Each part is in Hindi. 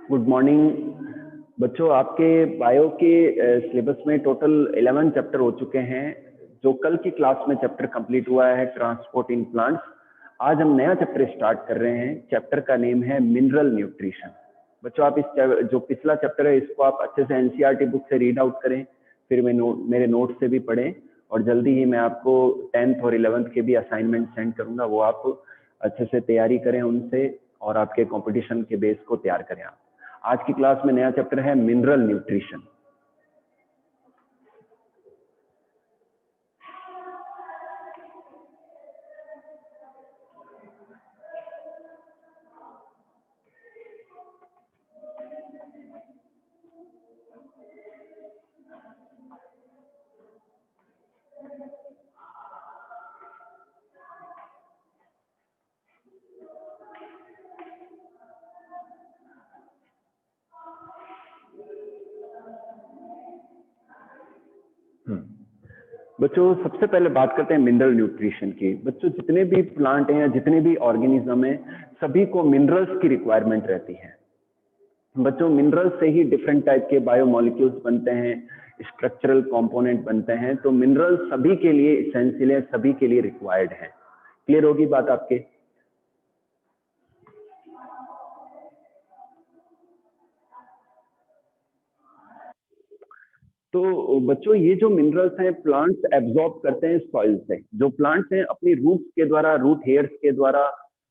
गुड मॉर्निंग बच्चों। आपके बायो के सिलेबस में टोटल 11 चैप्टर हो चुके हैं। जो कल की क्लास में चैप्टर कंप्लीट हुआ है ट्रांसपोर्ट इन प्लांट्स, आज हम नया चैप्टर स्टार्ट कर रहे हैं। चैप्टर का नेम है मिनरल न्यूट्रिशन। बच्चों आप इस जो पिछला चैप्टर है इसको आप अच्छे से एनसीईआरटी बुक से रीड आउट करें, फिर मेरे नोट से भी पढ़ें, और जल्दी ही मैं आपको 10th और 11th के भी असाइनमेंट सेंड करूंगा, वो आप अच्छे से तैयारी करें उनसे और आपके कंपटीशन के बेस को तैयार करें। आप आज की क्लास में नया चैप्टर है मिनरल न्यूट्रिशन। बच्चों सबसे पहले बात करते हैं मिनरल न्यूट्रिशन की। बच्चों जितने भी प्लांट हैं या जितने भी ऑर्गेनिज्म हैं सभी को मिनरल्स की रिक्वायरमेंट रहती है। बच्चों मिनरल्स से ही डिफरेंट टाइप के बायोमोलिक्यूल्स बनते हैं, स्ट्रक्चरल कंपोनेंट बनते हैं, तो मिनरल्स सभी के लिए एसेंशियल है, सभी के लिए रिक्वायर्ड है। क्लियर होगी बात आपके? तो बच्चों ये जो मिनरल्स हैं प्लांट्स एब्जॉर्ब करते हैं सॉइल से। जो प्लांट्स हैं अपनी रूट्स के द्वारा, रूट हेयर्स के द्वारा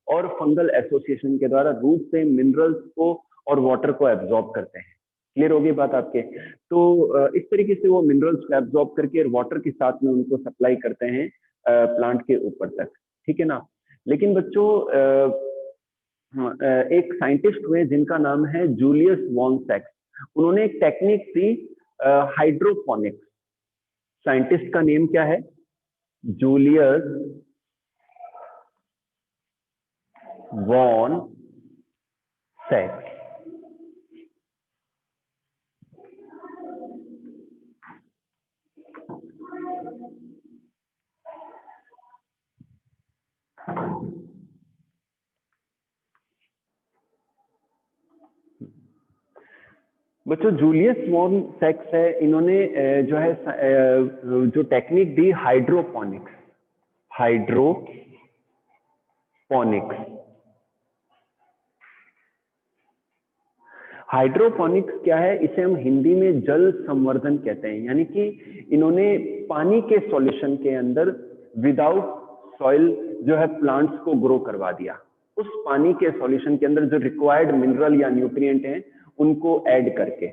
और फंगल एसोसिएशन के द्वारा रूट से मिनरल्स को और वाटर को एब्जॉर्ब करते हैं। क्लियर होगी बात आपके? तो इस तरीके से वो मिनरल्स को एब्जॉर्ब करके वाटर के साथ में उनको सप्लाई करते हैं प्लांट के ऊपर तक। ठीक है ना? लेकिन बच्चों एक साइंटिस्ट हुए जिनका नाम है जूलियस वॉन सैक्स। उन्होंने एक टेक्निक थी हाइड्रोपोनिक्स। साइंटिस्ट का नेम क्या है? जूलियस वॉन सैक्स। बच्चों जूलियस वॉन सैक्स है, इन्होंने जो है जो टेक्निक दी हाइड्रोपोनिक्स। हाइड्रोपोनिक्स हाइड्रोपोनिक्स क्या है? इसे हम हिंदी में जल संवर्धन कहते हैं। यानी कि इन्होंने पानी के सॉल्यूशन के अंदर विदाउट सॉइल जो है प्लांट्स को ग्रो करवा दिया। उस पानी के सॉल्यूशन के अंदर जो रिक्वायर्ड मिनरल या न्यूट्रिएंट हैं उनको ऐड करके।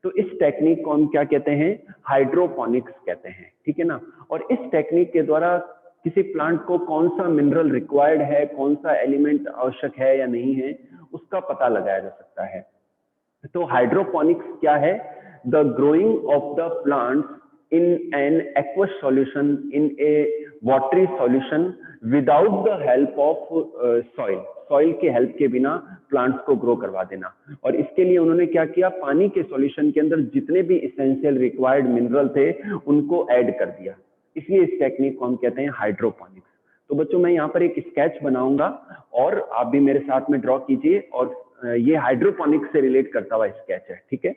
तो इस टेक्निक को हम क्या कहते हैं? हाइड्रोपोनिक्स कहते हैं। ठीक है ना? और इस टेक्निक के द्वारा किसी प्लांट को कौन सा मिनरल रिक्वायर्ड है, कौन सा एलिमेंट आवश्यक है या नहीं है, उसका पता लगाया जा सकता है। तो हाइड्रोपोनिक्स क्या है? The growing of the plants in an aqueous solution in A watery solution without the help of soil. Soil के हेल्प के बिना प्लांट्स को ग्रो करवा देना। और इसके लिए उन्होंने क्या किया? पानी के सॉल्यूशन के अंदर जितने भी इसेंशियल रिक्वायर्ड मिनरल थे उनको ऐड कर दिया। इसलिए इस टेक्निक को हम कहते हैं हाइड्रोपोनिक्स। तो बच्चों मैं यहाँ पर एक स्केच बनाऊंगा और आप भी मेरे साथ में ड्रॉ कीजिए, और ये हाइड्रोपोनिक्स से रिलेट करता हुआ स्केच है। ठीक है?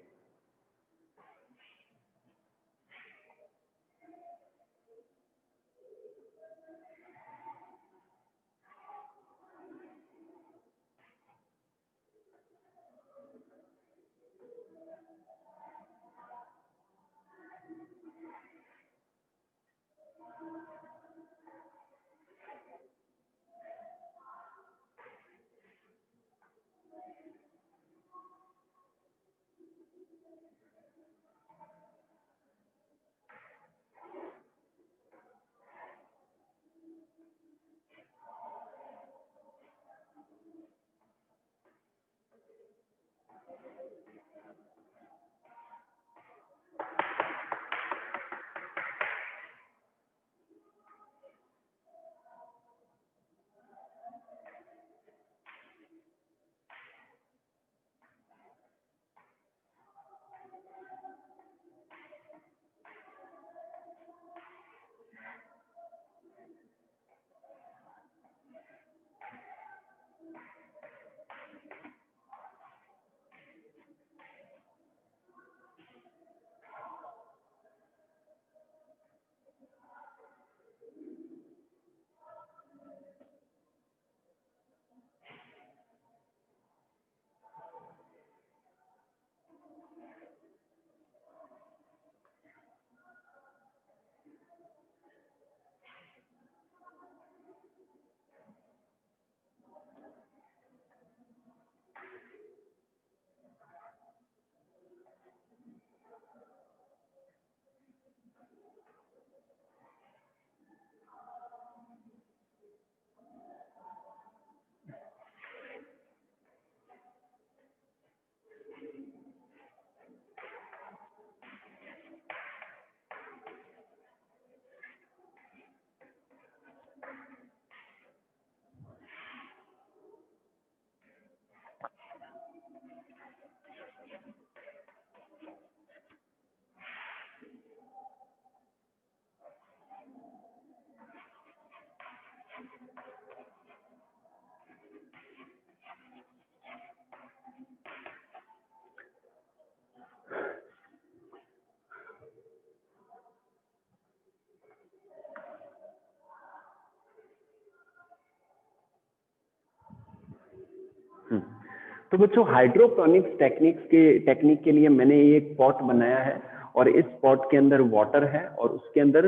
तो बच्चों हाइड्रोपोनिक्स टेक्निक के लिए मैंने ये एक पॉट बनाया है और इस पॉट के अंदर वाटर है और उसके अंदर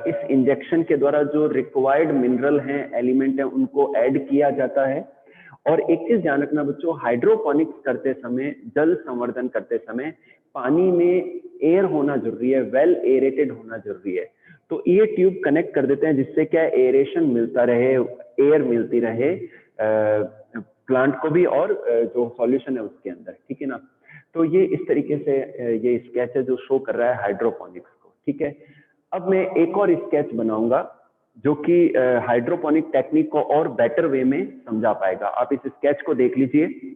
इस इंजेक्शन के द्वारा जो रिक्वायर्ड मिनरल हैं, एलिमेंट हैं, उनको ऐड किया जाता है। और एक चीज ध्यान रखना बच्चों, हाइड्रोपोनिक्स करते समय, जल संवर्धन करते समय पानी में एयर होना जरूरी है, वेल एरेटेड होना जरूरी है। तो ये ट्यूब कनेक्ट कर देते हैं जिससे क्या एरेशन मिलता रहे, एयर मिलती रहे प्लांट को भी और जो सॉल्यूशन है उसके अंदर, ठीक है ना। तो ये इस तरीके से ये स्केच है जो शो कर रहा है हाइड्रोपोनिक्स को, ठीक है। अब मैं एक और स्केच बनाऊंगा जो कि हाइड्रोपोनिक टेक्निक को और बेटर वे में समझा पाएगा। आप इस स्केच को देख लीजिए।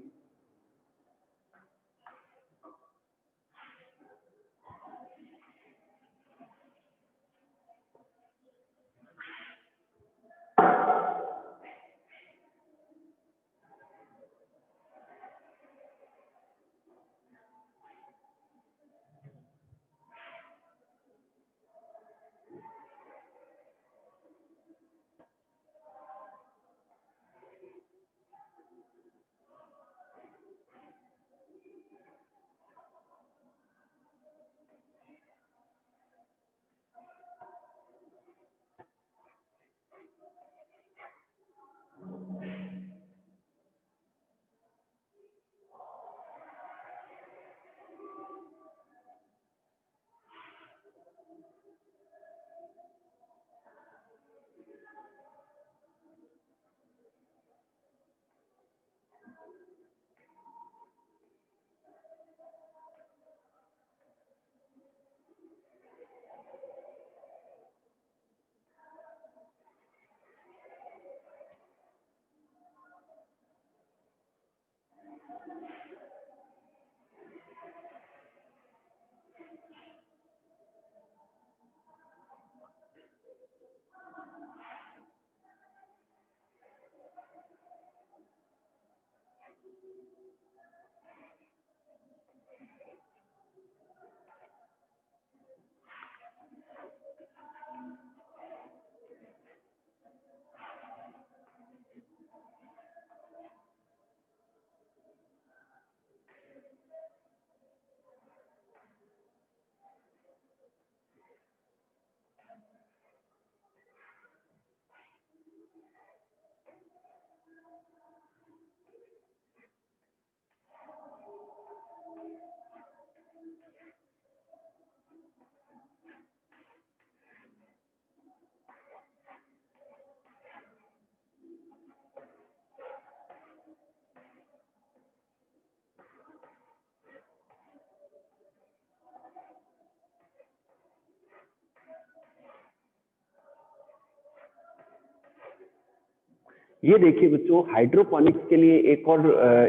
ये देखिए बच्चों, हाइड्रोपोनिक्स के लिए एक और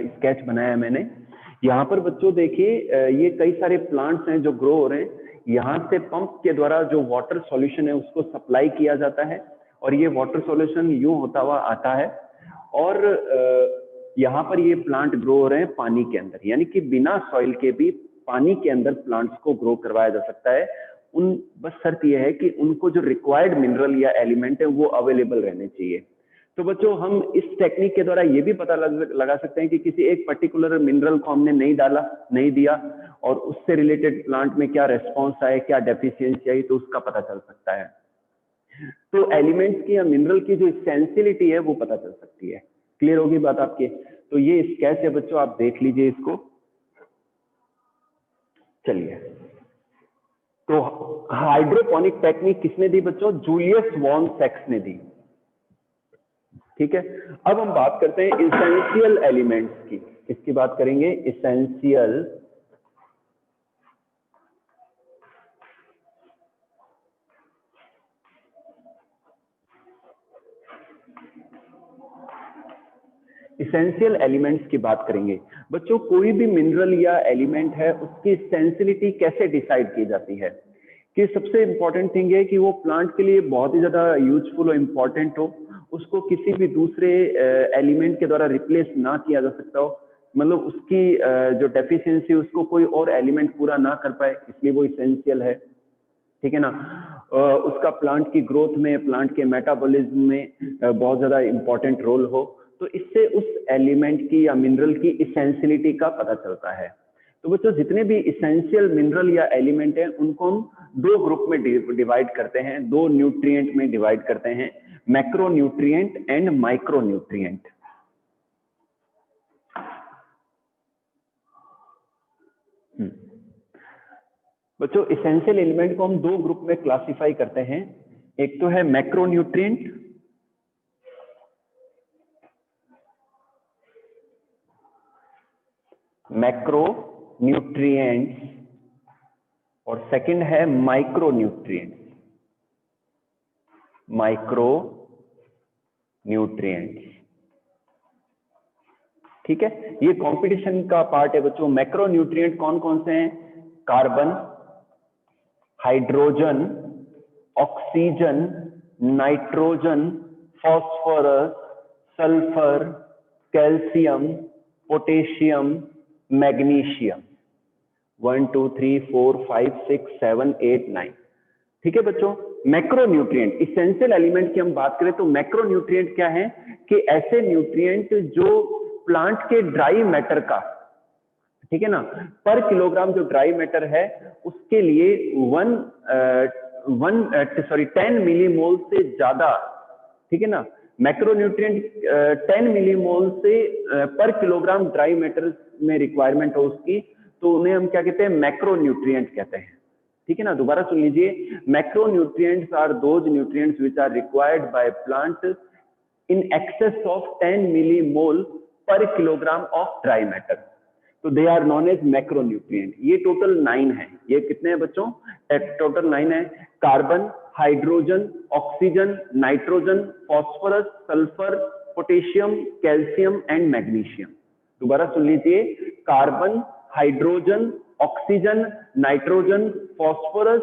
स्केच बनाया है मैंने। यहाँ पर बच्चों देखिए ये कई सारे प्लांट्स हैं जो ग्रो हो रहे हैं। यहाँ से पंप के द्वारा जो वाटर सॉल्यूशन है उसको सप्लाई किया जाता है और ये वाटर सॉल्यूशन यूं होता हुआ आता है और यहाँ पर ये प्लांट ग्रो हो रहे हैं पानी के अंदर, यानी कि बिना सॉइल के भी पानी के अंदर प्लांट्स को ग्रो करवाया जा सकता है। उन बस शर्त यह है कि उनको जो रिक्वायर्ड मिनरल या एलिमेंट है वो अवेलेबल रहने चाहिए। तो बच्चों हम इस टेक्निक के द्वारा ये भी पता लगा सकते हैं कि किसी एक पर्टिकुलर मिनरल को हमने नहीं दिया और उससे रिलेटेड प्लांट में क्या रेस्पॉन्स आए, क्या डेफिशिएंसी आई, तो उसका पता चल सकता है। तो एलिमेंट्स की या मिनरल की जो एसेंशियलिटी है वो पता चल सकती है। क्लियर होगी बात आपकी? तो ये स्केच है बच्चों, आप देख लीजिए इसको। चलिए, तो हाइड्रोपोनिक टेक्निक किसने दी बच्चों? जूलियस वॉन सेक्स ने दी। ठीक है, अब हम बात करते हैं इसेंशियल एलिमेंट्स की। किसकी बात करेंगे? इसेंशियल एलिमेंट्स की बात करेंगे। बच्चों कोई भी मिनरल या एलिमेंट है उसकी एसेंशियलिटी कैसे डिसाइड की जाती है? कि सबसे इंपॉर्टेंट थिंग है कि वो प्लांट के लिए बहुत ही ज्यादा यूजफुल और इंपॉर्टेंट हो, उसको किसी भी दूसरे एलिमेंट के द्वारा रिप्लेस ना किया जा सकता हो, मतलब उसकी जो डेफिशिएंसी उसको कोई और एलिमेंट पूरा ना कर पाए, इसलिए वो इसेंशियल है। ठीक है ना। उसका प्लांट की ग्रोथ में, प्लांट के मेटाबॉलिज्म में बहुत ज्यादा इंपॉर्टेंट रोल हो, तो इससे उस एलिमेंट की या मिनरल की इसेंशियलिटी का पता चलता है। तो बच्चों जितने भी इसेंशियल मिनरल या एलिमेंट हैं उनको हम दो ग्रुप में डिवाइड करते हैं, दो न्यूट्रिएंट में डिवाइड करते हैं, macro nutrient and micro nutrient. बच्चों इसेंशियल एलिमेंट को हम दो ग्रुप में क्लासिफाई करते हैं, एक तो है मैक्रो न्यूट्रिएंट, मैक्रो न्यूट्रिएंट्स, और सेकंड है माइक्रो न्यूट्रिएंट्स, माइक्रो न्यूट्रिएंट्स। ठीक है, ये कंपटीशन का पार्ट है बच्चों। मैक्रो न्यूट्रिएंट कौन कौन से हैं? Carbon, hydrogen, oxygen, nitrogen, phosphorus, sulphur, calcium, potassium, magnesium. 1 2 3 4 5 6 7 8 9। ठीक है बच्चों, मैक्रो न्यूट्रिएंट इसेंशियल एलिमेंट की हम बात करें तो मैक्रो न्यूट्रिएंट क्या है कि ऐसे न्यूट्रिएंट जो प्लांट के ड्राई मैटर का, ठीक है ना, पर किलोग्राम जो ड्राई मैटर है उसके लिए 10 मिलीमोल से ज्यादा, ठीक है ना, मैक्रोन्यूट्रिएंट 10 मिलीमोल से पर किलोग्राम ड्राई मैटर में रिक्वायरमेंट हो उसकी, तो उन्हें हम क्या कहते हैं? मैक्रोन्यूट्रिएंट कहते हैं। ठीक है ना, दोबारा सुन लीजिए, macronutrients are those nutrients which are required by plant in excess of 10 millimole per kilogram of dry matter, तो they are known as macronutrient. ये टोटल 9 है। ये कितने हैं बच्चों? टोटल 9 है। Carbon, hydrogen, oxygen, nitrogen, phosphorus, sulphur, potassium, calcium and magnesium. दोबारा सुन लीजिए, carbon, hydrogen, oxygen, nitrogen, phosphorus,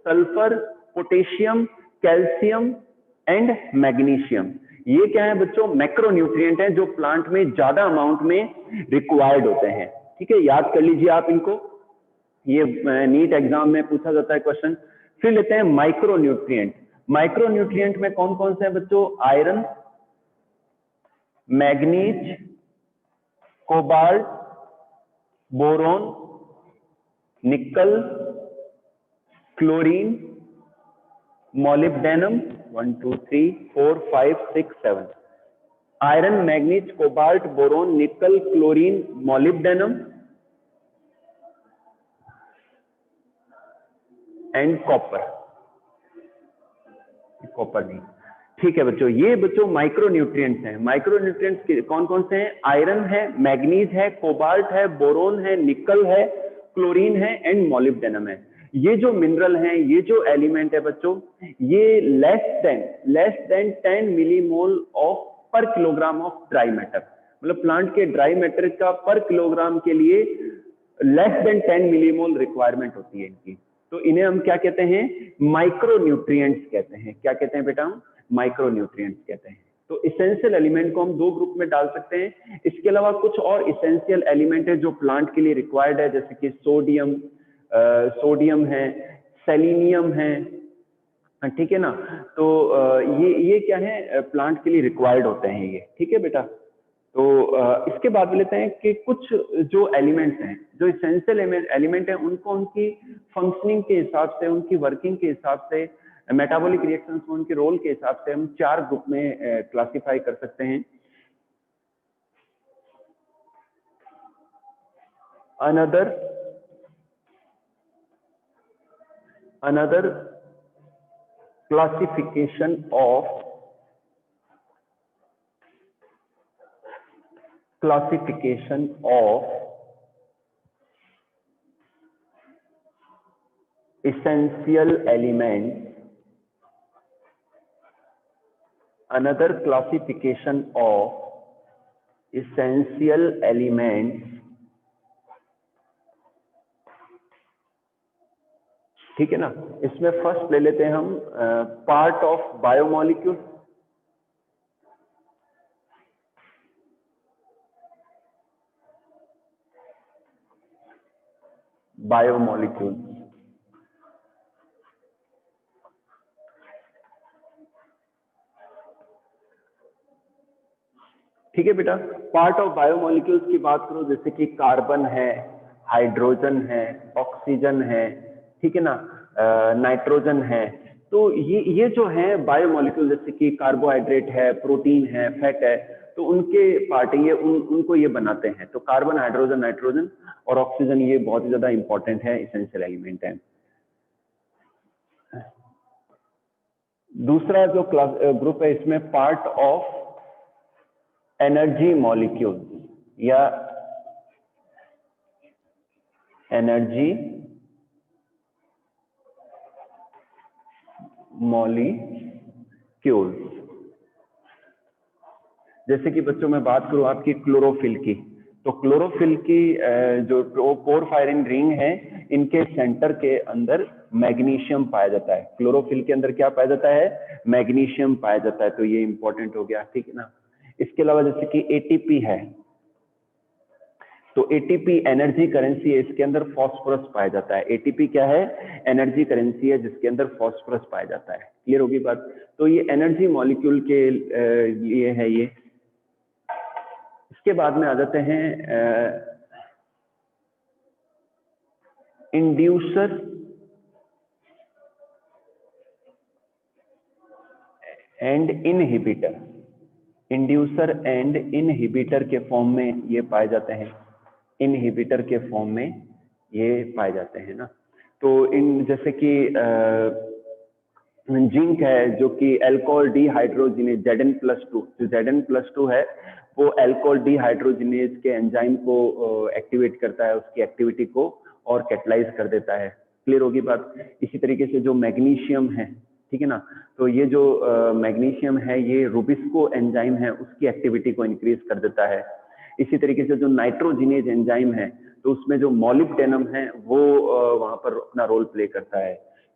sulphur, potassium, calcium and magnesium. ये क्या है बच्चों? मैक्रोन्यूट्रिएंट हैं जो प्लांट में ज्यादा अमाउंट में रिक्वायर्ड होते हैं। ठीक है, याद कर लीजिए आप इनको, ये नीट एग्जाम में पूछा जाता है क्वेश्चन। फिर लेते हैं माइक्रोन्यूट्रिएंट। माइक्रोन्यूट्रिएंट में कौन कौन से हैं बच्चों? Iron, manganese, cobalt, boron, nickel, chlorine, molybdenum. 1 2 3 4 5 6 7। Iron, manganese, cobalt, boron, nickel, chlorine, molybdenum and copper. Copper नहीं। ठीक है बच्चों, ये बच्चों माइक्रोन्यूट्रिएंट्स हैं। माइक्रोन्यूट्रिएंट्स कौन कौन से हैं? आयरन है, मैग्नीज है, कोबाल्ट है, बोरोन है, निकल है, क्लोरीन है एंड मॉलिब्डेनम है। ये जो मिनरल हैं, ये जो एलिमेंट है बच्चों, ये लेस देन 10 मिलीमोल ऑफ पर किलोग्राम ऑफ ड्राई मैटर, मतलब प्लांट के ड्राई मैटर का पर किलोग्राम के लिए लेस देन 10 मिलीमोल रिक्वायरमेंट होती है इनकी। तो इन्हें हम क्या कहते हैं? माइक्रोन्यूट्रिएंट्स कहते हैं। क्या कहते हैं बेटा? हम माइक्रोन्यूट्रिएंट्स कहते हैं। तो इसेंशियल एलिमेंट को हम दो ग्रुप में डाल सकते हैं। इसके अलावा कुछ और इसेंशियल एलिमेंट है जो प्लांट के लिए रिक्वायर्ड है, जैसे कि सोडियम है, सेलेनियम है, ठीक है ना। तो ये क्या है? प्लांट के लिए रिक्वायर्ड होते हैं ये। ठीक है बेटा। तो इसके बाद लेते हैं कि कुछ जो एलिमेंट्स हैं, जो इसेंशियल एलिमेंट हैं, उनको उनकी फंक्शनिंग के हिसाब से, उनकी वर्किंग के हिसाब से, मेटाबॉलिक रिएक्शंस में उनके रोल के हिसाब से हम 4 ग्रुप में क्लासिफाई कर सकते हैं। another classification of essential elements, another classification of essential elements, ठीक है ना। इसमें फर्स्ट ले लेते हैं हम पार्ट ऑफ बायोमॉलिक्यूल। बायोमॉलिक्यूल, ठीक है बेटा। पार्ट ऑफ बायोमोलिक्यूल्स की बात करो, जैसे कि कार्बन है, हाइड्रोजन है, ऑक्सीजन है, ठीक है ना, नाइट्रोजन है। तो ये जो है बायोमोलिक्यूल, जैसे कि कार्बोहाइड्रेट है, प्रोटीन है, फैट है, तो उनके पार्ट ये उनको ये बनाते हैं। तो कार्बन, हाइड्रोजन, नाइट्रोजन और ऑक्सीजन ये बहुत ही ज्यादा इंपॉर्टेंट है, इसेंशियल एलिमेंट है। दूसरा जो ग्रुप है इसमें पार्ट ऑफ एनर्जी मॉलिक्यूल या एनर्जी मॉलिक्यूल। जैसे कि बच्चों मैं बात करूं आपकी क्लोरोफिल की, तो क्लोरोफिल की जो पोरफायरिन रिंग है, इनके सेंटर के अंदर मैग्नीशियम पाया जाता है। क्लोरोफिल के अंदर क्या पाया जाता है? मैग्नीशियम पाया जाता है। तो ये इंपॉर्टेंट हो गया, ठीक है ना। इसके अलावा जैसे कि एटीपी है, तो एटीपी एनर्जी करेंसी है, इसके अंदर फास्फोरस पाया जाता है। एटीपी क्या है? एनर्जी करेंसी है जिसके अंदर फास्फोरस पाया जाता है। क्लियर होगी बात? तो ये एनर्जी मॉलिक्यूल के लिए है ये। इसके बाद में आ जाते हैं inducer and inhibitor. Inducer and inhibitor के फॉर्म में ये पाए जाते हैं, इनहिबिटर के फॉर्म में ये पाए जाते हैं ना। तो इन जैसे कि जिंक है जो कि एल्कोहल डीहाइड्रोजिनेज Zn+2, जो Zn+2 है वो एल्कोहल डीहाइड्रोजिनेज के एंजाइम को एक्टिवेट करता है, उसकी एक्टिविटी को और कैटलाइज कर देता है। क्लियर होगी बात? इसी तरीके से जो मैग्नीशियम है, ठीक है ना, तो ये जो मैग्नीशियम है ये रूबिस्को एंजाइम है, उसकी एक्टिविटी को इंक्रीज कर देता है। इसी तरीके से जो नाइट्रोजिनेज एंजाइम है, तो उसमें जो मॉलिब्डेनम है वो वहां पर अपना रोल प्ले करता है।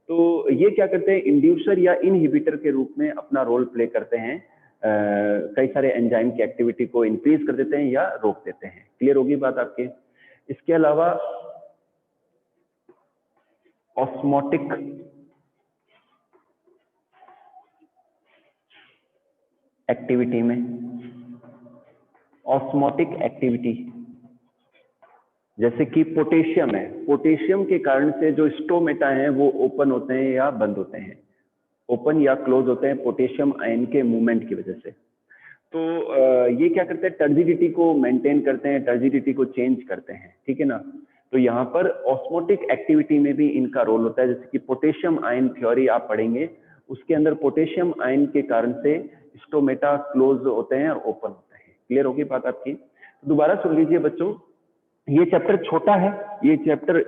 तो ये क्या करते हैं? इंड्यूसर या इनहिबिटर के रूप में अपना रोल प्ले करते हैं। कई सारे एंजाइम की एक्टिविटी को इंक्रीज कर देते हैं या रोक देते हैं। क्लियर होगी बात आपके? इसके अलावा ऑस्मोटिक एक्टिविटी में, ऑस्मोटिक एक्टिविटी जैसे कि पोटेशियम है, पोटेशियम के कारण से जो स्टोमेटा हैं वो ओपन होते हैं या बंद होते हैं, ओपन या क्लोज होते हैं पोटेशियम आयन के मूवमेंट की वजह से। तो ये क्या करते हैं? टर्जिडिटी को मेंटेन करते हैं, टर्जिडिटी को चेंज करते हैं, ठीक है ना। तो यहाँ पर ऑस्मोटिक एक्टिविटी में भी इनका रोल होता है। जैसे कि पोटेशियम आयन थ्योरी आप पढ़ेंगे, उसके अंदर पोटेशियम आयन के कारण से स्टोमेटा क्लोज होते हैं और ओपन होते हैं। क्लियर होगी बात आपकी? तो दोबारा सुन लीजिए बच्चों, ये चैप्टर छोटा है, ये चैप्टर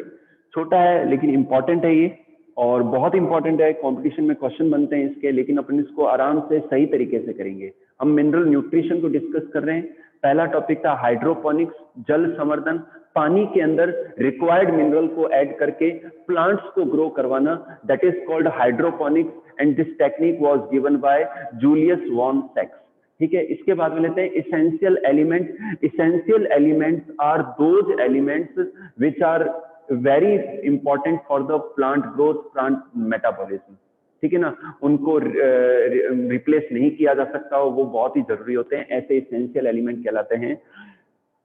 छोटा है लेकिन इंपॉर्टेंट है ये, और बहुत इंपॉर्टेंट है। कंपटीशन में क्वेश्चन बनते हैं इसके, लेकिन अपन इसको आराम से सही तरीके से करेंगे। हम मिनरल न्यूट्रिशन को डिस्कस कर रहे हैं। पहला टॉपिक था हाइड्रोपोनिक्स, जल संवर्धन, पानी के अंदर रिक्वायर्ड मिनरल को ऐड करके प्लांट्स को ग्रो करवाना, that is called hydroponics and this technique was given by Julius von सेक्स। ठीक है, इसके बाद में लेते हैं essential element. Essential elements are those elements which are very important for the plant growth, plant metabolism. ठीक है ना, उनको रिप्लेस नहीं किया जा सकता, वो बहुत ही जरूरी होते हैं, ऐसे इसेंशियल एलिमेंट कहलाते हैं।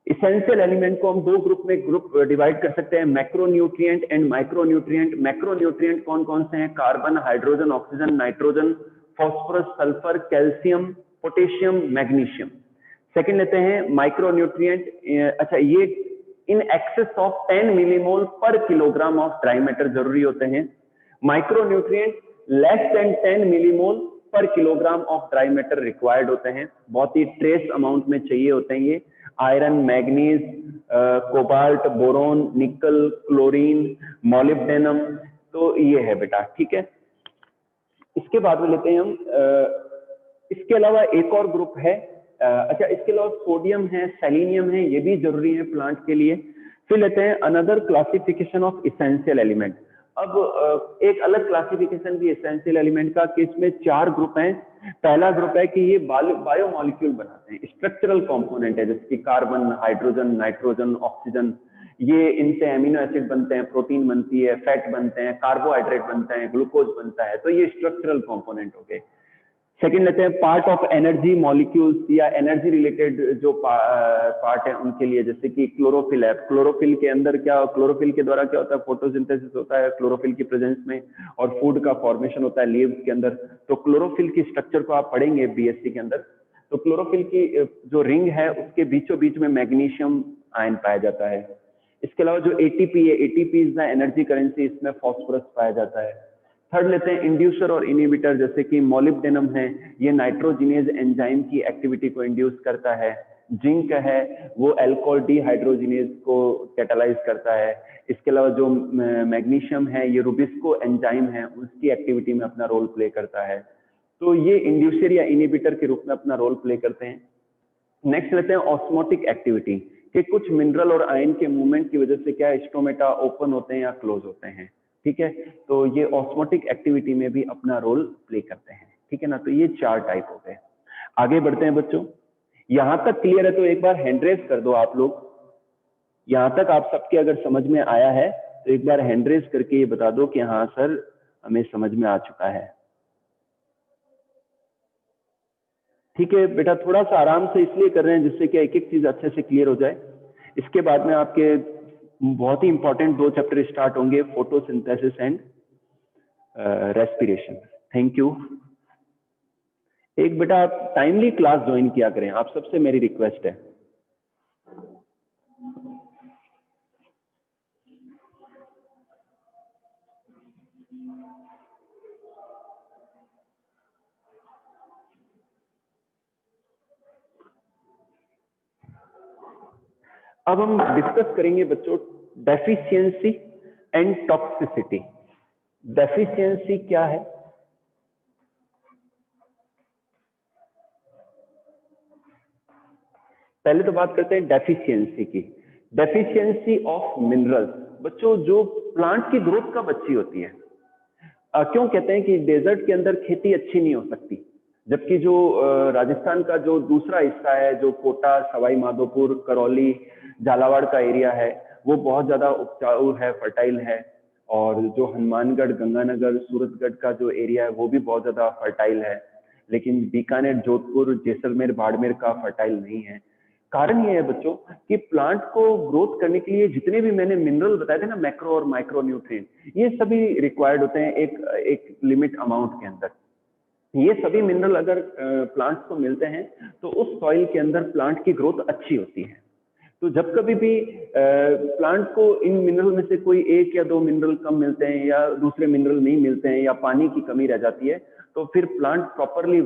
इसेंशियल एलिमेंट को हम दो ग्रुप में डिवाइड कर सकते हैं, मैक्रोन्यूट्रिएंट एंड माइक्रोन्यूट्रिएंट। मैक्रोन्यूट्रिएंट कौन कौन से हैं? Carbon, hydrogen, oxygen, nitrogen, phosphorus, sulphur, calcium, potassium, magnesium. Second लेते हैं माइक्रोन्यूट्रिएंट। अच्छा, ये इन एक्सेस ऑफ 10 मिलीमोल पर किलोग्राम ऑफ ड्राई मैटर जरूरी होते हैं। माइक्रोन्यूट्रिएंट लेस देन 10 मिलीमोल पर kilogram of dry matter required होते हैं, बहुत ही ट्रेस अमाउंट में चाहिए होते हैं ये। Iron, manganese, cobalt, boron, nickel, chlorine, molybdenum, तो ये है बेटा। ठीक है, इसके बाद में लेते हैं हम इसके अलावा एक और ग्रुप है। अच्छा, इसके अलावा सोडियम है, सेलेनियम है, ये भी जरूरी है प्लांट के लिए। फिर लेते हैं another classification of essential element. अब एक अलग क्लासिफिकेशन भी इसेंशियल एलिमेंट का, कि इसमें 4 ग्रुप हैं। पहला ग्रुप है कि ये बायोमॉलिक्यूल बनाते हैं, स्ट्रक्चरल कंपोनेंट है, जैसे कि कार्बन, हाइड्रोजन, नाइट्रोजन, ऑक्सीजन, ये इनसे एमिनो एसिड बनते हैं, प्रोटीन बनती है, फैट बनते हैं, कार्बोहाइड्रेट बनते हैं, ग्लूकोज बनता है, तो ये स्ट्रक्चरल कंपोनेंट हो गए। सेकंड लेते हैं पार्ट ऑफ एनर्जी मॉलिक्यूल्स या एनर्जी रिलेटेड जो पार्ट है उनके लिए, जैसे कि क्लोरोफिल है। क्लोरोफिल के अंदर क्या, क्लोरोफिल के द्वारा क्या होता है, फोटोसिंथेसिस होता है क्लोरोफिल की प्रेजेंस में, और फूड का फॉर्मेशन होता है लीव्स के अंदर। तो क्लोरोफिल की स्ट्रक्चर को आप पढ़ेंगे बीएससी के अंदर। तो क्लोरोफिल की जो रिंग है उसके बीचों बीच में मैग्नीशियम आयन पाया जाता है। इसके अलावा जो एटीपी है, ATP is the energy currency, इसमें फॉस्फोरस पाया जाता है। थर्ड लेते हैं इंड्यूसर और इनहिबिटर, जैसे कि मॉलिब्डेनम है, ये नाइट्रोजिनेज एंजाइम की एक्टिविटी को इंड्यूस करता है। जिंक है वो अल्कोहल डिहाइड्रोजिनेज को कैटालाइज करता है। इसके अलावा जो मैग्नीशियम है ये रुबिस्को एंजाइम है, उसकी एक्टिविटी में अपना रोल प्ले करता है। तो ये इंड्यूसर या इनहिबिटर के रूप में अपना रोल प्ले करते हैं। नेक्स्ट लेते हैं ऑस्मोटिक एक्टिविटी, कि कुछ मिनरल और आयन के मूवमेंट की वजह से क्या स्टोमेटा ओपन होते हैं या क्लोज होते हैं। ठीक है, तो ये ऑस्मोटिक एक्टिविटी में भी अपना रोल प्ले करते हैं। ठीक है ना, तो ये 4 टाइप हो गए। आगे बढ़ते हैं बच्चों, यहां तक क्लियर है तो एक बार हैंड रेज कर दो आप लोग। यहां तक आप सबके अगर समझ में आया है तो एक बार हैंड रेज करके ये बता दो कि हाँ सर हमें समझ में आ चुका है। ठीक है बेटा, थोड़ा सा आराम से इसलिए कर रहे हैं जिससे कि एक एक चीज अच्छे से क्लियर हो जाए। इसके बाद में आपके बहुत ही इंपॉर्टेंट 2 चैप्टर स्टार्ट होंगे, photosynthesis and respiration. Thank you. एक बेटा आप टाइमली क्लास ज्वाइन किया करें, आप सबसे मेरी रिक्वेस्ट है। अब हम डिस्कस करेंगे बच्चों डेफिशिएंसी एंड टॉक्सिसिटी। डेफिशिएंसी क्या है? पहले तो बात करते हैं डेफिशिएंसी की। डेफिशिएंसी ऑफ मिनरल्स बच्चों जो प्लांट की ग्रोथ कब अच्छी होती है? क्यों कहते हैं कि डेजर्ट के अंदर खेती अच्छी नहीं हो सकती, जबकि जो राजस्थान का जो दूसरा हिस्सा है, जो कोटा, सवाई माधोपुर, करौली, झालावाड़ का एरिया है, वो बहुत ज्यादा उपजाऊ है, फर्टाइल है। और जो हनुमानगढ़, गंगानगर, सूरतगढ़ का जो एरिया है वो भी बहुत ज्यादा फर्टाइल है। लेकिन बीकानेर, जोधपुर, जैसलमेर, बाड़मेर का फर्टाइल नहीं है। कारण ये है बच्चों कि प्लांट को ग्रोथ करने के लिए जितने भी मैंने मिनरल बताए थे ना, मैक्रो और माइक्रो न्यूट्रिएंट, ये सभी रिक्वायर्ड होते हैं एक लिमिट अमाउंट के अंदर। ये सभी मिनरल अगर प्लांट्स को मिलते हैं तो उस सॉइल के अंदर प्लांट की ग्रोथ अच्छी होती है। तो जब कभी भी प्लांट को इन मिनरल में से कोई 1 या 2 मिनरल कम मिलते हैं या दूसरे मिनरल नहीं मिलते हैं या पानी की कमी रह जाती है, तो फिर प्लांट प्रॉपरली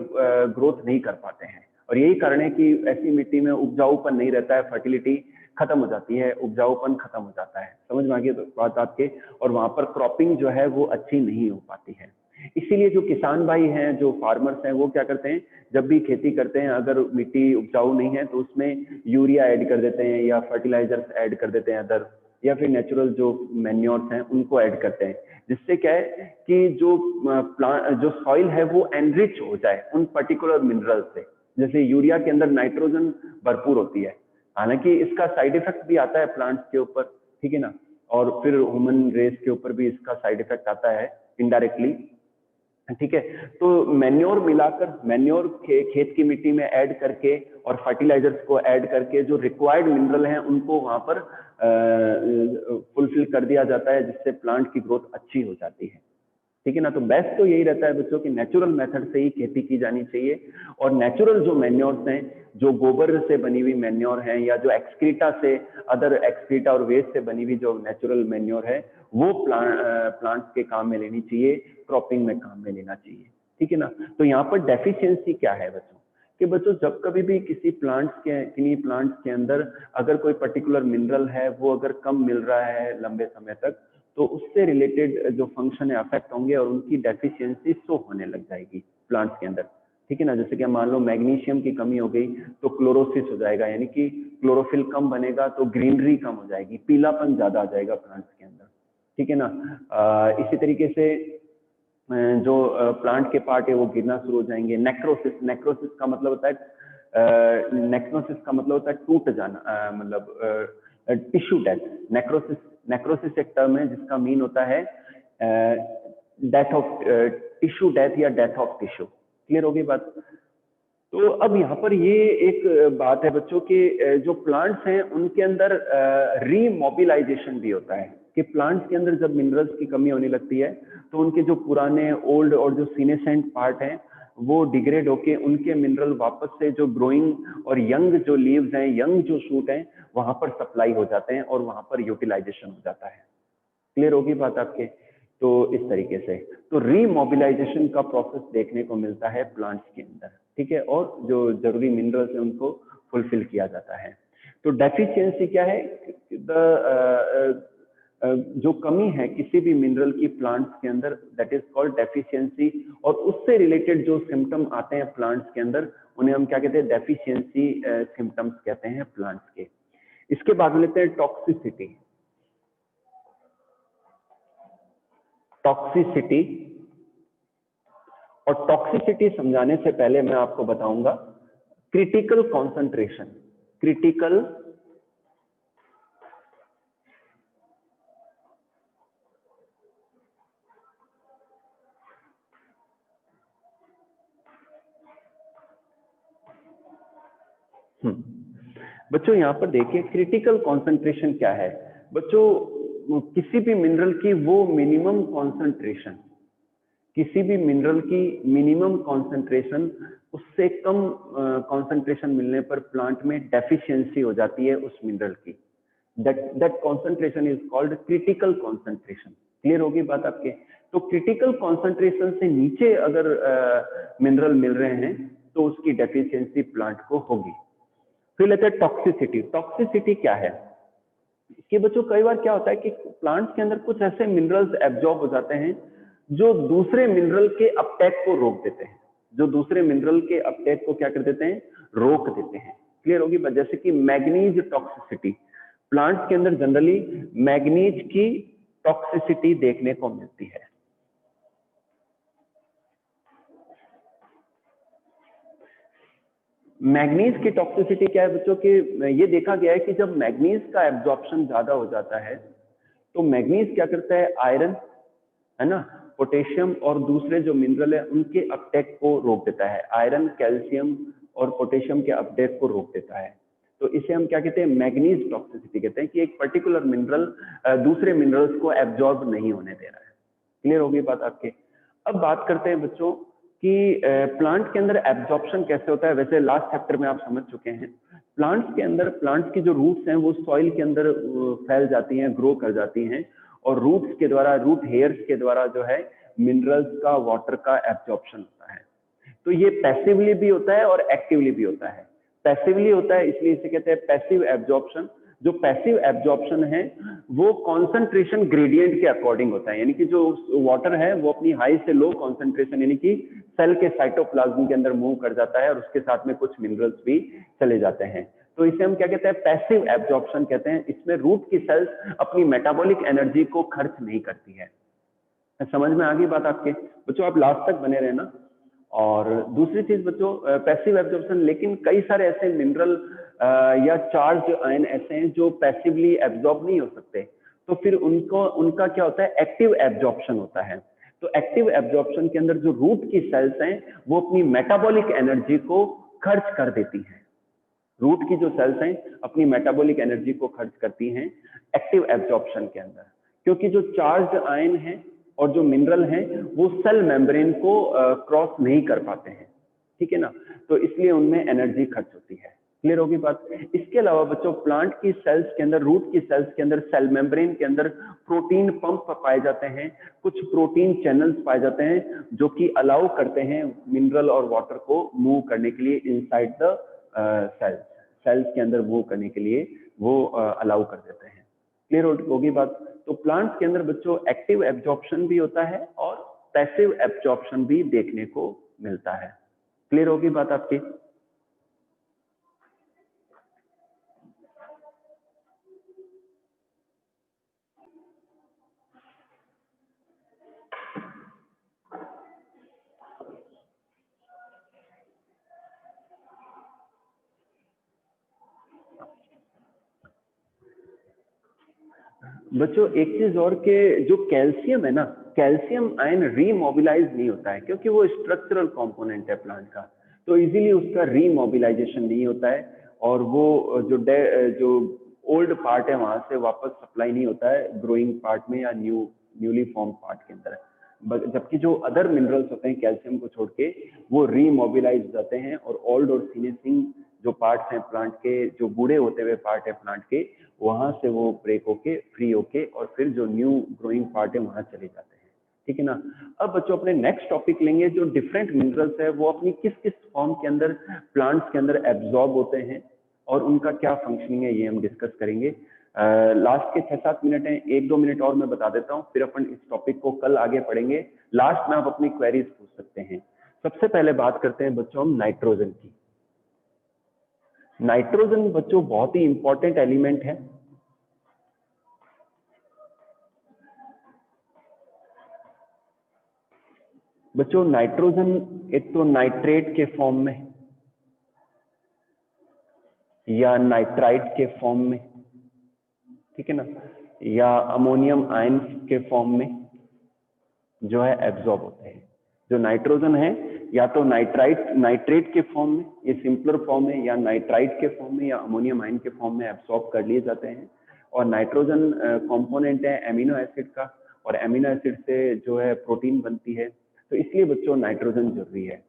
ग्रोथ नहीं कर पाते हैं। और यही कारण है कि ऐसी मिट्टी में उपजाऊपन नहीं रहता है, फर्टिलिटी खत्म हो जाती है, उपजाऊपन खत्म हो जाता है। समझ में आ गई बात आपके? और वहां पर क्रॉपिंग जो है वो अच्छी नहीं हो पाती है। इसीलिए जो किसान भाई हैं, जो फार्मर्स हैं, वो क्या करते हैं, जब भी खेती करते हैं अगर मिट्टी उपजाऊ नहीं है तो उसमें यूरिया ऐड कर देते हैं या फर्टिलाइजर्स ऐड कर देते हैं अदर, या फिर नेचुरल जो मैन्योर्स हैं उनको ऐड करते हैं, जिससे क्या है कि जो प्लांट जो सॉइल है वो एनरिच हो जाए उन पर्टिकुलर मिनरल से। जैसे यूरिया के अंदर नाइट्रोजन भरपूर होती है, हालांकि इसका साइड इफेक्ट भी आता है प्लांट्स के ऊपर, ठीक है ना, और फिर ह्यूमन रेस के ऊपर भी इसका साइड इफेक्ट आता है इनडायरेक्टली। ठीक है, तो मैन्योर मिलाकर, मैन्योर खेत की मिट्टी में ऐड करके और फर्टिलाइजर्स को ऐड करके जो रिक्वायर्ड मिनरल हैं उनको वहां पर फुलफिल कर दिया जाता है, जिससे प्लांट की ग्रोथ अच्छी हो जाती है। ठीक है ना, तो बेस्ट तो यही रहता है बच्चों कि नेचुरल मेथड से ही खेती की जानी चाहिए। और नेचुरल जो मैन्योर्स हैं, जो गोबर से बनी हुई मैन्योर हैं या जो एक्सक्रीटा से, अदर एक्सक्रीटा और वेस्ट से बनी हुई जो नेचुरल मैन्योर है, वो प्लांट्स के काम में लेनी चाहिए, क्रॉपिंग में काम में लेना चाहिए। ठीक है ना, तो यहाँ पर डेफिशिएंसी क्या है बच्चों, कि बच्चों जब कभी भी किन्हीं प्लांट्स के अंदर अगर कोई पर्टिकुलर मिनरल है वो अगर कम मिल रहा है लंबे समय तक, तो उससे रिलेटेड जो फंक्शन है अफेक्ट होंगे और उनकी डेफिशिएंसी शो होने लग जाएगी प्लांट्स के अंदर। ठीक है ना, जैसे कि मान लो मैग्नीशियम की कमी हो गई तो क्लोरोसिस हो जाएगा, यानी कि क्लोरोफिल कम बनेगा तो ग्रीनरी कम हो जाएगी, पीलापन ज्यादा आ जाएगा प्लांट्स के अंदर। ठीक है ना, इसी तरीके से जो प्लांट के पार्ट है वो गिरना शुरू हो जाएंगे। नेक्रोसिस, नेक्रोसिस का मतलब होता है नेक्रोसिस का मतलब होता है टूट जाना, मतलब टिश्यू डेथ। नेक्रोसिस, नेक्रोसिस एक टर्म है जिसका मीन होता है डेथ ऑफ टिश्यू डेथ या डेथ ऑफ टिश्यू। क्लियर होगी बात। तो अब यहाँ पर ये एक बात है बच्चों कि जो प्लांट्स हैं उनके अंदर रीमोबिलाइजेशन भी होता है, कि प्लांट्स के अंदर जब मिनरल्स की कमी होने लगती है तो उनके जो पुराने ओल्ड और जो सीनेसेंट पार्ट हैं वो डिग्रेड होके उनके मिनरल वापस से जो ग्रोइंग और यंग जो लीव्स हैं, यंग जो शूट हैं, वहां पर सप्लाई हो जाते हैं और वहां पर यूटिलाइजेशन हो जाता है। क्लियर होगी बात आपके। तो इस तरीके से तो रीमोबिलाइजेशन का प्रोसेस देखने को मिलता है प्लांट्स के अंदर, ठीक है, और जो जरूरी मिनरल्स है उनको फुलफिल किया जाता है। तो डेफिशिएंसी क्या है, जो कमी है किसी भी मिनरल की प्लांट्स के अंदर, दैट इज कॉल्ड डेफिशिएंसी। और उससे रिलेटेड जो सिम्टम आते हैं प्लांट्स के अंदर उन्हें हम क्या कहते हैं, डेफिशिएंसी सिम्टम्स कहते हैं प्लांट्स के। इसके बाद लेते हैं टॉक्सिसिटी। टॉक्सिसिटी, और टॉक्सिसिटी समझाने से पहले मैं आपको बताऊंगा क्रिटिकल कॉन्सेंट्रेशन। क्रिटिकल बच्चों यहां पर देखिए क्रिटिकल कॉन्सेंट्रेशन क्या है। बच्चों किसी भी मिनरल की वो मिनिमम कॉन्सेंट्रेशन, किसी भी मिनरल की मिनिमम कॉन्सेंट्रेशन, उससे कम कॉन्सेंट्रेशन मिलने पर प्लांट में डेफिशिएंसी हो जाती है उस मिनरल की। That concentration is called critical concentration. Clear होगी बात आपके। तो क्रिटिकल कॉन्सेंट्रेशन से नीचे अगर मिनरल मिल रहे हैं तो उसकी डेफिशिएंसी प्लांट को होगी। फिर लेते हैं टॉक्सिसिटी। टॉक्सिसिटी क्या है कि बच्चों कई बार क्या होता है कि प्लांट्स के अंदर कुछ ऐसे मिनरल्स एब्जॉर्ब हो जाते हैं जो दूसरे मिनरल के अपटेक को रोक देते हैं, जो दूसरे मिनरल के अपटेक को क्या कर देते हैं, रोक देते हैं। क्लियर होगी बात। जैसे कि मैग्नीज टॉक्सिसिटी, प्लांट्स के अंदर जनरली मैग्नीज की टॉक्सिसिटी देखने को मिलती है। मैग्नीज की टॉक्सिसिटी क्या है बच्चों के, ये देखा गया है कि जब मैग्नीज का एब्जॉर्प्शन ज्यादा हो जाता है तो मैग्नीज क्या करता है, आयरन है ना, पोटेशियम और दूसरे जो मिनरल है उनके अपटेक को रोक देता है। आयरन, कैल्शियम और पोटेशियम के अपटेक को रोक देता है। तो इसे हम क्या कहते हैं, मैग्नीज टॉक्सिसिटी कहते हैं, कि एक पर्टिकुलर मिनरल दूसरे मिनरल्स को एब्जॉर्ब नहीं होने दे रहा है। क्लियर होगी बात आपके। अब बात करते हैं बच्चों कि प्लांट के अंदर एब्जॉर्प्शन कैसे होता है। वैसे लास्ट चैप्टर में आप समझ चुके हैं। प्लांट्स के अंदर, प्लांट्स की जो रूट्स हैं वो सॉइल के अंदर फैल जाती हैं, ग्रो कर जाती हैं, और रूट्स के द्वारा, रूट हेयर्स के द्वारा जो है मिनरल्स का, वाटर का एब्जॉर्प्शन होता है। तो ये पैसिवली भी होता है और एक्टिवली भी होता है। पैसिवली होता है इसलिए इसे कहते हैं पैसिव एब्जॉर्प्शन। जो पैसिव एब्जॉर्प्शन है वो कॉन्सेंट्रेशन ग्रेडियंट के अकॉर्डिंग होता है, यानी कि जो वाटर है वो अपनी हाई से लो कॉन्सेंट्रेशन यानी कि सेल के साइटोप्लाज्म के अंदर मूव कर जाता है और उसके साथ में कुछ मिनरल्स भी चले जाते हैं। तो इसे हम क्या कहते हैं, पैसिव एब्जॉर्प्शन कहते हैं। इसमें रूट की सेल्स अपनी मेटाबॉलिक एनर्जी को खर्च नहीं करती है। समझ में आ गई बात आपके बच्चों, आप लास्ट तक बने रहना। और दूसरी चीज बच्चों, पैसिव एब्जॉर्प्शन, लेकिन कई सारे ऐसे मिनरल या चार्ज आयन ऐसे हैं जो पैसिवली एब्जॉर्ब नहीं हो सकते, तो फिर उनको, उनका क्या होता है, एक्टिव एब्जॉर्प्शन होता है। तो एक्टिव एब्जॉर्प्शन के अंदर जो रूट की सेल्स हैं वो अपनी मेटाबॉलिक एनर्जी को खर्च कर देती हैं। रूट की जो सेल्स हैं अपनी मेटाबॉलिक एनर्जी को खर्च करती हैं एक्टिव एब्जॉर्प्शन के अंदर, क्योंकि जो चार्ज आयन है और जो मिनरल हैं वो सेल मेम्ब्रेन को क्रॉस नहीं कर पाते हैं, ठीक है ना, तो इसलिए उनमें एनर्जी खर्च होती है। क्लियर होगी बात। इसके अलावा बच्चों प्लांट की सेल्स के अंदर, रूट की सेल्स के अंदर, सेल मेम्ब्रेन के अंदर प्रोटीन पंप पाए जाते हैं, कुछ प्रोटीन चैनल्स पाए जाते हैं जो कि अलाउ करते हैं मिनरल और वाटर को मूव करने के लिए इनसाइड द सेल्स, सेल्स के अंदर मूव करने के लिए वो अलाउ कर देते हैं। क्लियर होगी बात। तो प्लांट्स के अंदर बच्चों एक्टिव एब्जॉर्प्शन भी होता है और पैसिव एब्जॉर्प्शन भी देखने को मिलता है। क्लियर होगी बात आपकी। बच्चों एक चीज और के, जो कैल्शियम है ना, कैल्शियम आयन रीमोबिलाइज नहीं होता है क्योंकि वो स्ट्रक्चरल कंपोनेंट है प्लांट का, तो इजीली उसका रीमोबिलाइजेशन नहीं होता है और वो जो ओल्ड पार्ट है वहां से वापस सप्लाई नहीं होता है ग्रोइंग पार्ट में या न्यूली फॉर्म पार्ट के अंदर। जबकि जो अदर मिनरल्स होते हैं कैल्शियम को छोड़ के वो रीमोबिलाइज हो जाते हैं और ओल्ड और सीनेसिंग जो पार्ट्स हैं प्लांट के, जो बूढ़े होते हुए पार्ट है प्लांट के, वहां से वो ब्रेक होके फ्री होके और फिर जो न्यू ग्रोइंग पार्ट है वहां चले जाते हैं। ठीक है ना। अब बच्चों अपने नेक्स्ट टॉपिक लेंगे जो डिफरेंट मिनरल्स है वो अपनी किस किस फॉर्म के अंदर प्लांट्स के अंदर एब्जॉर्ब होते हैं और उनका क्या फंक्शनिंग है ये हम डिस्कस करेंगे। लास्ट के 6-7 मिनट हैं, 1-2 मिनट और मैं बता देता हूँ, फिर अपन इस टॉपिक को कल आगे पढ़ेंगे। लास्ट में आप अपनी क्वेरीज पूछ सकते हैं। सबसे पहले बात करते हैं बच्चों हम नाइट्रोजन की। नाइट्रोजन बच्चों बहुत ही इंपॉर्टेंट एलिमेंट है। बच्चों नाइट्रोजन एक तो नाइट्रेट के फॉर्म में या नाइट्राइट के फॉर्म में, ठीक है ना, या अमोनियम आयन के फॉर्म में जो है एब्जॉर्ब होते हैं। जो नाइट्रोजन है या तो नाइट्रेट के फॉर्म में, ये सिंपलर फॉर्म है, या नाइट्राइट के फॉर्म में या अमोनियम आयन के फॉर्म में एब्सॉर्ब कर लिए जाते हैं। और नाइट्रोजन कंपोनेंट है एमिनो एसिड का, और एमिनो एसिड से जो है प्रोटीन बनती है, तो इसलिए बच्चों नाइट्रोजन जरूरी है।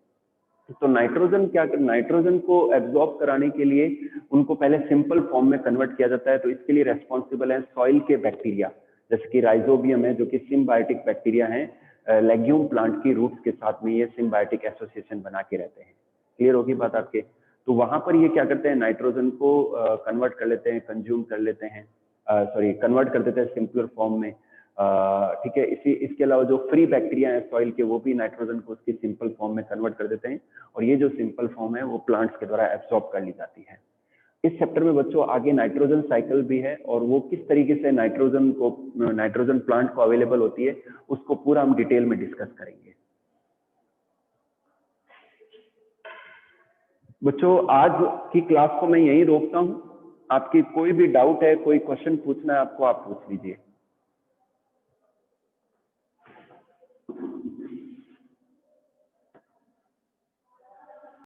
तो नाइट्रोजन को एब्जॉर्ब कराने के लिए उनको पहले सिंपल फॉर्म में कन्वर्ट किया जाता है, तो इसके लिए रेस्पॉन्सिबल है सॉइल के बैक्टीरिया, जैसे कि राइजोबियम है जो कि सिम्बायोटिक बैक्टीरिया है, लेग्यूम प्लांट की रूट्स के साथ में ये सिम्बायोटिक एसोसिएशन बना के रहते हैं। क्लियर होगी बात आपके। तो वहां पर ये क्या करते हैं, नाइट्रोजन को कन्वर्ट कर लेते हैं, कंज्यूम कर लेते हैं, कन्वर्ट कर देते हैं सिंपलर फॉर्म में। ठीक है। इसके अलावा जो फ्री बैक्टीरिया है सॉइल के, वो भी नाइट्रोजन को उसकी सिंपल फॉर्म में कन्वर्ट कर देते हैं, और ये जो सिंपल फॉर्म है वो प्लांट्स के द्वारा एब्सॉर्ब कर ली जाती है। इस चैप्टर में बच्चों आगे नाइट्रोजन साइकिल भी है, और वो किस तरीके से नाइट्रोजन प्लांट को अवेलेबल होती है उसको पूरा हम डिटेल में डिस्कस करेंगे। बच्चों आज की क्लास को मैं यहीं रोकता हूं। आपकी कोई भी डाउट है, कोई क्वेश्चन पूछना है आपको, आप पूछ लीजिए।